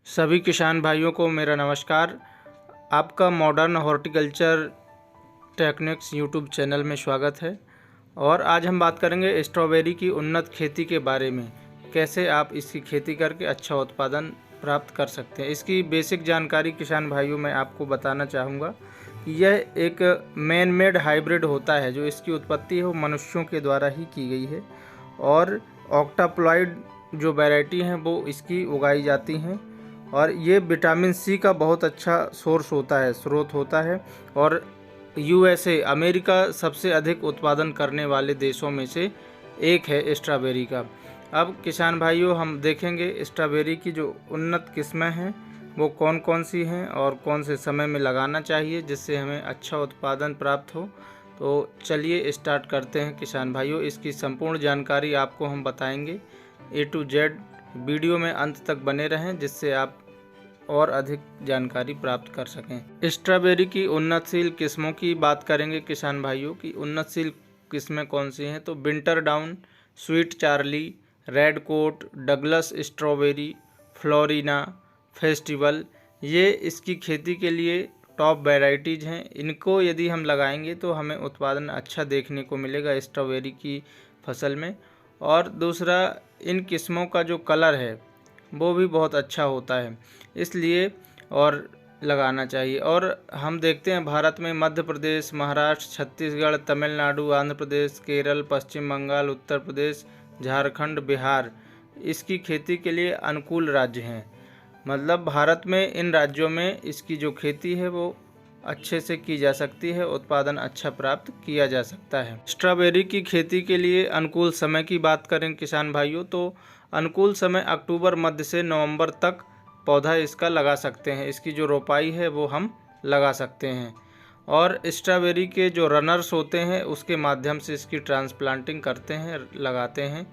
सभी किसान भाइयों को मेरा नमस्कार। आपका modern horticulture techniques YouTube channel में स्वागत है। और आज हम बात करेंगे स्ट्रॉबेरी की उन्नत खेती के बारे में, कैसे आप इसकी खेती करके अच्छा उत्पादन प्राप्त कर सकते हैं। इसकी बेसिक जानकारी किसान भाइयों मैं आपको बताना चाहूँगा कि यह एक मैन मेड हाइब्रिड होता है। जो इसकी उत्पत्ति है वो मनुष्यों के द्वारा ही की गई है और ऑक्टाप्लॉइड जो वैरायटी हैं वो इसकी उगाई जाती हैं। और ये विटामिन सी का बहुत अच्छा सोर्स होता है, स्रोत होता है। और यूएसए अमेरिका सबसे अधिक उत्पादन करने वाले देशों में से एक है स्ट्रॉबेरी का। अब किसान भाइयों हम देखेंगे स्ट्रॉबेरी की जो उन्नत किस्में हैं वो कौन कौन सी हैं और कौन से समय में लगाना चाहिए जिससे हमें अच्छा उत्पादन प्राप्त हो। तो चलिए स्टार्ट करते हैं किसान भाइयों। इसकी संपूर्ण जानकारी आपको हम बताएंगे A to Z। वीडियो में अंत तक बने रहें जिससे आप और अधिक जानकारी प्राप्त कर सकें। स्ट्रॉबेरी की उन्नतशील किस्मों की बात करेंगे किसान भाइयों की उन्नतशील किस्में कौन सी हैं। तो Winter Dawn, Sweet Charlie, Red Coat, Douglas strawberry, Florina, Festival, ये इसकी खेती के लिए टॉप वैरायटीज़ हैं। इनको यदि हम लगाएंगे तो हमें उत्पादन अच्छा देखने को मिलेगा स्ट्रॉबेरी की फसल में। और दूसरा, इन किस्मों का जो कलर है वो भी बहुत अच्छा होता है, इसलिए और लगाना चाहिए। और हम देखते हैं भारत में मध्य प्रदेश, महाराष्ट्र, छत्तीसगढ़, तमिलनाडु, आंध्र प्रदेश, केरल, पश्चिम बंगाल, उत्तर प्रदेश, झारखंड, बिहार इसकी खेती के लिए अनुकूल राज्य हैं। मतलब भारत में इन राज्यों में इसकी जो खेती है वो अच्छे से की जा सकती है, उत्पादन अच्छा प्राप्त किया जा सकता है। स्ट्रॉबेरी की खेती के लिए अनुकूल समय की बात करें किसान भाइयों तो अनुकूल समय अक्टूबर मध्य से नवंबर तक पौधा इसका लगा सकते हैं। इसकी जो रोपाई है वो हम लगा सकते हैं। और स्ट्रॉबेरी के जो रनर्स होते हैं उसके माध्यम से इसकी ट्रांसप्लांटिंग करते हैं, लगाते हैं।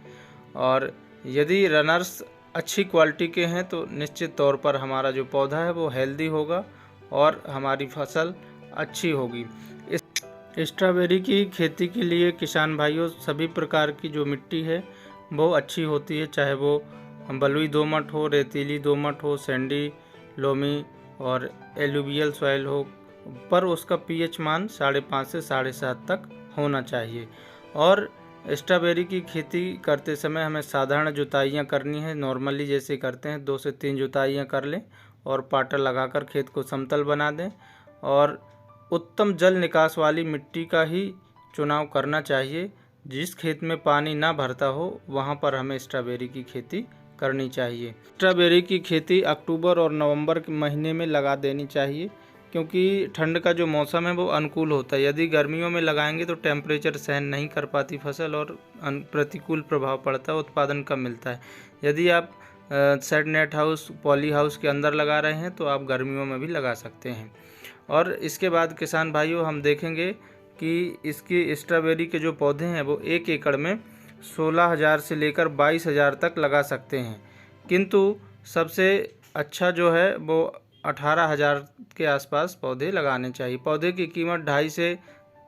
और यदि रनर्स अच्छी क्वालिटी के हैं तो निश्चित तौर पर हमारा जो पौधा है वो हेल्दी होगा और हमारी फसल अच्छी होगी। इस स्ट्रॉबेरी की खेती के लिए किसान भाइयों सभी प्रकार की जो मिट्टी है वो अच्छी होती है, चाहे वो बलुई दोमट हो, रेतीली दोमट हो, सैंडी लोमी और एलुवियल सॉइल हो, पर उसका पीएच मान 5.5 से 7.5 तक होना चाहिए। और स्ट्रॉबेरी की खेती करते समय हमें साधारण जुताइयाँ करनी है, नॉर्मली जैसे करते हैं 2 से 3 जुताइयाँ कर लें और पाटर लगाकर खेत को समतल बना दें। और उत्तम जल निकास वाली मिट्टी का ही चुनाव करना चाहिए। जिस खेत में पानी ना भरता हो वहाँ पर हमें स्ट्रॉबेरी की खेती करनी चाहिए। स्ट्रॉबेरी की खेती अक्टूबर और नवंबर के महीने में लगा देनी चाहिए क्योंकि ठंड का जो मौसम है वो अनुकूल होता है। यदि गर्मियों में लगाएंगे तो टेम्परेचर सहन नहीं कर पाती फसल और प्रतिकूल प्रभाव पड़ता है, उत्पादन कम मिलता है। यदि आप shade net house, polyhouse के अंदर लगा रहे हैं तो आप गर्मियों में भी लगा सकते हैं। और इसके बाद किसान भाइयों हम देखेंगे कि इसकी स्ट्रॉबेरी के जो पौधे हैं वो 1 एकड़ में 16,000 से लेकर 22,000 तक लगा सकते हैं, किंतु सबसे अच्छा जो है वो 18,000 के आसपास पौधे लगाने चाहिए। पौधे की कीमत 2.5 से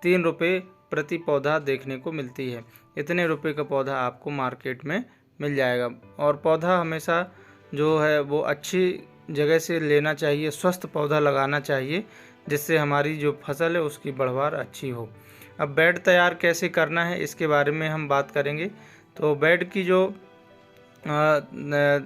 3 रुपये प्रति पौधा देखने को मिलती है। इतने रुपए का पौधा आपको मार्केट में मिल जाएगा। और पौधा हमेशा जो है वो अच्छी जगह से लेना चाहिए, स्वस्थ पौधा लगाना चाहिए जिससे हमारी जो फसल है उसकी बढ़वार अच्छी हो। अब बेड तैयार कैसे करना है इसके बारे में हम बात करेंगे। तो बेड की जो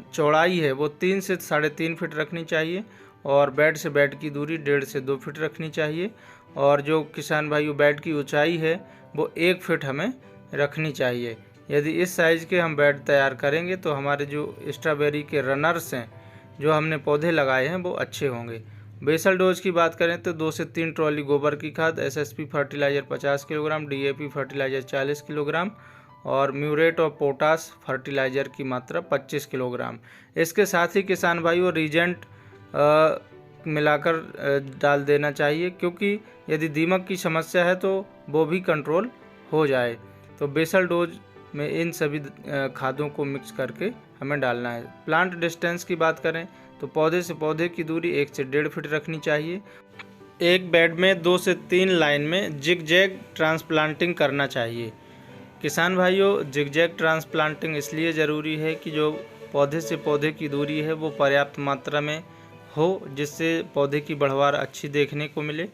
चौड़ाई है वो 3 से 3.5 फीट रखनी चाहिए और बेड से बेड की दूरी 1.5 से 2 फीट रखनी चाहिए। और जो किसान भाइयों बेड की ऊंचाई है वो 1 फीट हमें रखनी चाहिए। यदि इस साइज़ के हम बेड तैयार करेंगे तो हमारे जो स्ट्रॉबेरी के रनर्स हैं जो हमने पौधे लगाए हैं वो अच्छे होंगे। बेसल डोज की बात करें तो 2 से 3 ट्रॉली गोबर की खाद, SSP fertiliser 50 kilogram, DAP fertiliser 40 kilogram और म्यूरेट और पोटास फर्टिलाइज़र की मात्रा 25 किलोग्राम। इसके साथ ही किसान भाइयों रीजेंट मिलाकर डाल देना चाहिए क्योंकि यदि दीमक की समस्या है तो वो भी कंट्रोल हो जाए। तो बेसल डोज में इन सभी खादों को मिक्स करके हमें डालना है। प्लांट डिस्टेंस की बात करें तो पौधे से पौधे की दूरी 1 से 1.5 फीट रखनी चाहिए। एक बेड में 2 से 3 लाइन में जिगजैग ट्रांसप्लांटिंग करना चाहिए। किसान भाइयों जिगजैग ट्रांसप्लांटिंग इसलिए ज़रूरी है कि जो पौधे से पौधे की दूरी है वो पर्याप्त मात्रा में हो, जिससे पौधे की बढ़वार अच्छी देखने को मिले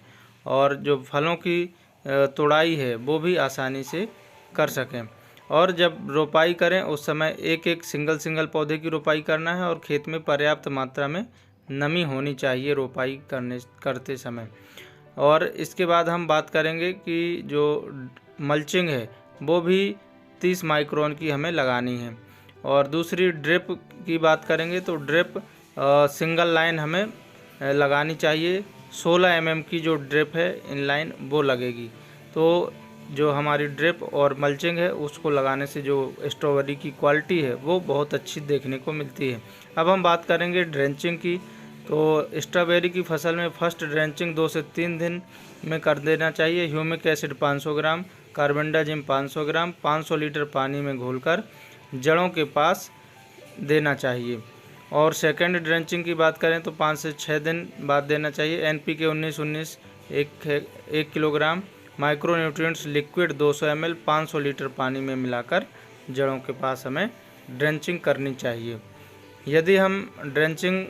और जो फलों की तोड़ाई है वो भी आसानी से कर सकें। और जब रोपाई करें उस समय एक एक सिंगल पौधे की रोपाई करना है और खेत में पर्याप्त मात्रा में नमी होनी चाहिए रोपाई करते समय। और इसके बाद हम बात करेंगे कि जो मल्चिंग है वो भी 30 माइक्रोन की हमें लगानी है। और दूसरी ड्रिप की बात करेंगे तो ड्रिप सिंगल लाइन हमें लगानी चाहिए। 16 mm की जो ड्रिप है इनलाइन वो लगेगी। तो जो हमारी ड्रिप और मल्चिंग है उसको लगाने से जो स्ट्रॉबेरी की क्वालिटी है वो बहुत अच्छी देखने को मिलती है। अब हम बात करेंगे ड्रेंचिंग की। तो स्ट्रॉबेरी की फसल में फर्स्ट ड्रेंचिंग 2 से 3 दिन में कर देना चाहिए। ह्यूमिक एसिड 500 ग्राम, कार्बेंडाजिम 500 ग्राम 500 लीटर पानी में घोलकर जड़ों के पास देना चाहिए। और सेकेंड ड्रेंचिंग की बात करें तो 5 से 6 दिन बाद देना चाहिए। NPK 19-19 1 kilogram, micro nutrients liquid 200 ml 500 litre पानी में मिलाकर जड़ों के पास हमें ड्रेंचिंग करनी चाहिए। यदि हम ड्रेंचिंग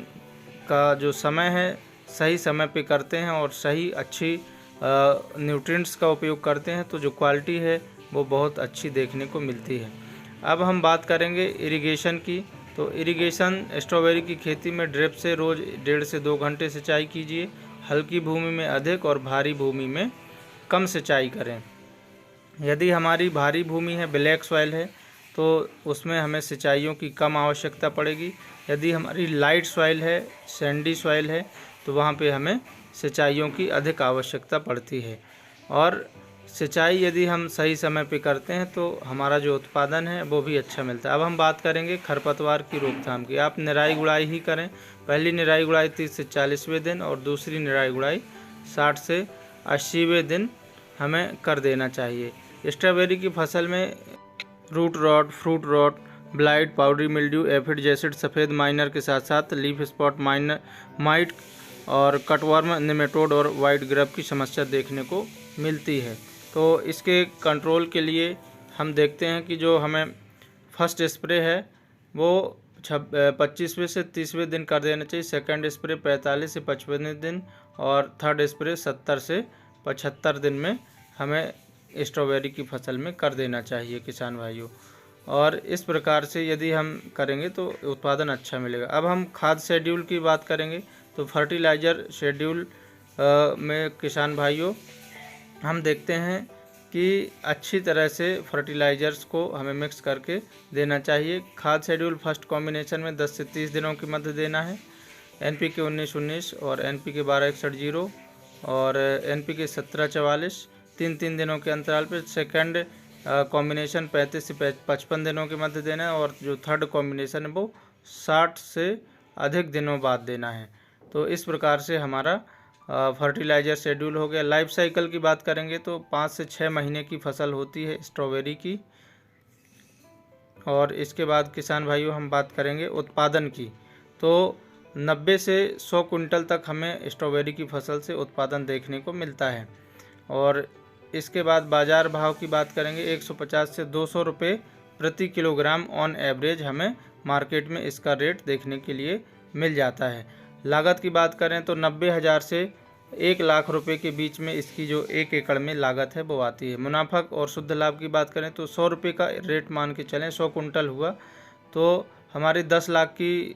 का जो समय है सही समय पे करते हैं और सही अच्छी न्यूट्रिएंट्स का उपयोग करते हैं तो जो क्वालिटी है वो बहुत अच्छी देखने को मिलती है। अब हम बात करेंगे इरिगेशन की। तो इरिगेशन स्ट्रॉबेरी की खेती में ड्रिप से रोज़ 1.5 से 2 घंटे सिंचाई कीजिए। हल्की भूमि में अधिक और भारी भूमि में कम सिंचाई करें। यदि हमारी भारी भूमि है, ब्लैक सॉइल है, तो उसमें हमें सिंचाइयों की कम आवश्यकता पड़ेगी। यदि हमारी लाइट सॉइल है, सैंडी सॉइल है, तो वहाँ पे हमें सिंचाइयों की अधिक आवश्यकता पड़ती है। और सिंचाई यदि हम सही समय पे करते हैं तो हमारा जो उत्पादन है वो भी अच्छा मिलता है। अब हम बात करेंगे खरपतवार की रोकथाम की। आप निराई गुड़ाई ही करें। पहली निराई गुड़ाई 30 से 40वें दिन और दूसरी निराई गुड़ाई 60 से 80वें दिन हमें कर देना चाहिए। स्ट्रॉबेरी की फसल में root rot, fruit rot, blight, powdery mildew, aphid jassid, सफ़ेद माइनर के साथ साथ लीफ स्पॉट माइट और कटवर्म, नेमेटोड और वाइट ग्रब की समस्या देखने को मिलती है। तो इसके कंट्रोल के लिए हम देखते हैं कि जो हमें फर्स्ट स्प्रे है वो 25वें से 30वें दिन कर देना चाहिए। सेकंड स्प्रे 45 से 55वें दिन और थर्ड स्प्रे 70 से 75 दिन में हमें स्ट्रॉबेरी की फसल में कर देना चाहिए किसान भाइयों। और इस प्रकार से यदि हम करेंगे तो उत्पादन अच्छा मिलेगा। अब हम खाद शेड्यूल की बात करेंगे। तो फर्टिलाइज़र शेड्यूल में किसान भाइयों हम देखते हैं कि अच्छी तरह से फर्टिलाइज़र्स को हमें मिक्स करके देना चाहिए। खाद शेड्यूल फर्स्ट कॉम्बिनेशन में 10 से 30 दिनों के मध्य देना है। NPK 19-19 और NPK 12-61 और NPK 17-44 3-3 दिनों के अंतराल पर। सेकंड कॉम्बिनेशन 35 से 55 दिनों के मध्य देना है और जो थर्ड कॉम्बिनेशन है वो 60 से अधिक दिनों बाद देना है। तो इस प्रकार से हमारा फर्टिलाइज़र शेड्यूल हो गया। लाइफ साइकिल की बात करेंगे तो 5 से 6 महीने की फसल होती है स्ट्रॉबेरी की। और इसके बाद किसान भाइयों हम बात करेंगे उत्पादन की। तो 90 से 100 कुंटल तक हमें स्ट्रॉबेरी की फसल से उत्पादन देखने को मिलता है। और इसके बाद बाज़ार भाव की बात करेंगे। 150 से 200 रुपये प्रति किलोग्राम ऑन एवरेज हमें मार्केट में इसका रेट देखने के लिए मिल जाता है। लागत की बात करें तो 90,000 से 1 लाख रुपए के बीच में इसकी जो 1 एकड़ में लागत है वो आती है। मुनाफा और शुद्ध लाभ की बात करें तो 100 रुपये का रेट मान के चलें, 100 कुंटल हुआ तो हमारी 10 लाख की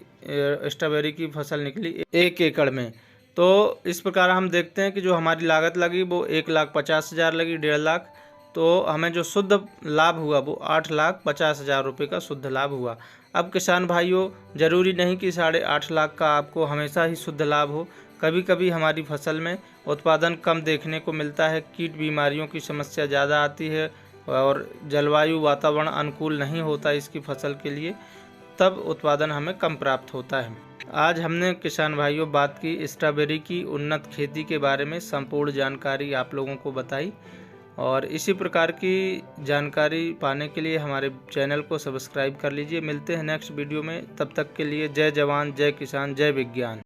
स्ट्रॉबेरी की फसल निकली 1 एकड़ में। तो इस प्रकार हम देखते हैं कि जो हमारी लागत लगी वो 1,50,000 लगी, 1.5 लाख। तो हमें जो शुद्ध लाभ हुआ वो 8,50,000 रुपये का शुद्ध लाभ हुआ। अब किसान भाइयों ज़रूरी नहीं कि 8.5 लाख का आपको हमेशा ही शुद्ध लाभ हो। कभी कभी हमारी फसल में उत्पादन कम देखने को मिलता है, कीट बीमारियों की समस्या ज़्यादा आती है और जलवायु वातावरण अनुकूल नहीं होता इसकी फसल के लिए, तब उत्पादन हमें कम प्राप्त होता है। आज हमने किसान भाइयों बात की स्ट्रॉबेरी की उन्नत खेती के बारे में, संपूर्ण जानकारी आप लोगों को बताई। और इसी प्रकार की जानकारी पाने के लिए हमारे चैनल को सब्सक्राइब कर लीजिए। मिलते हैं नेक्स्ट वीडियो में, तब तक के लिए जय जवान, जय किसान, जय विज्ञान।